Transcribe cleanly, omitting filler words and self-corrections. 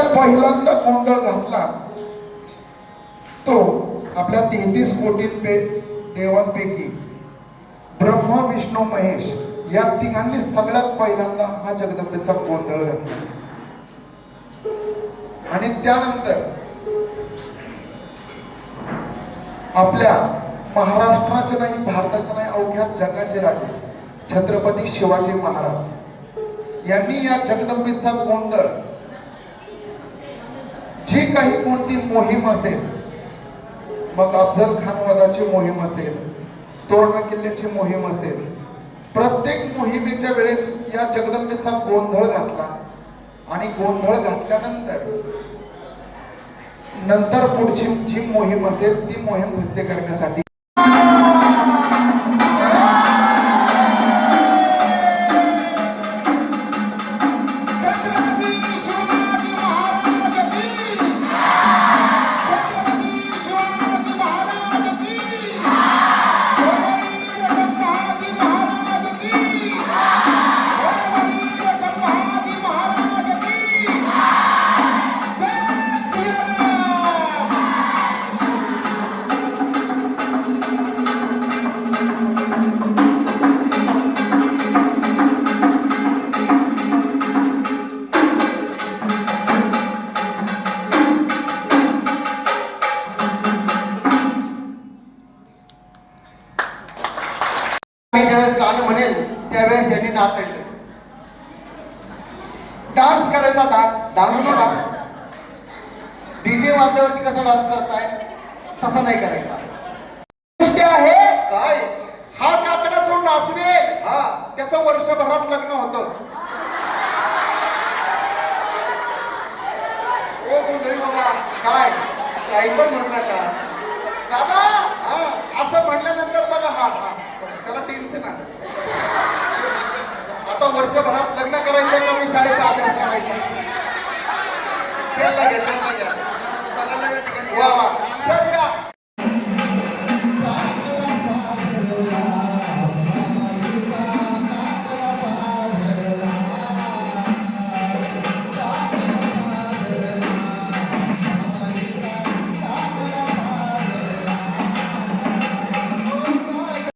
सगळ्यात पहिल्यांदा गोंधळ घातला तो आपल्या 33 कोटी देवांपैकी ब्रह्मा विष्णू महेश या तिघांनी सगळ्यात पहिल्यांदा हा जगदंबेचा गोंधळ घातला. आणि त्यानंतर आपल्या महाराष्ट्राचे नाही, भारताचे नाही, अवघ्या जगाचे राजे छत्रपती शिवाजी महाराज यांनी या जगदंबेचा गोंधळ, जी काही कोणती मोहीम असेल, मग अफजल खान वधाची मोहीम असेल, तोरणा किल्ल्याची मोहीम असेल, प्रत्येक मोहिमेच्या वेळेस या जगदंबेचा गोंधळ घातला. आणि गोंधळ घातल्यानंतर पुढची जी मोहीम असेल ती मोहीम फत्ते करण्यासाठी गाणं म्हणेल त्यावेळेस यांनी नाचायचं, डान्स करायचा. डान्स डीजे वाजल्यावरती कसा डान्स करताय तसा नाही करायचा. गोष्ट आहे काय, हा काकडा जो नाचवेल हा त्याचं वर्षभरात लग्न होतं. ओ बाबा काय काही पण म्हणू नका दादा. हा असं म्हणल्यानंतर बघा हा त्याला टेन्शन आहे. आता वर्षभरात लग्न करायचं का मी शाळेचा अभ्यास करायचा. वा वा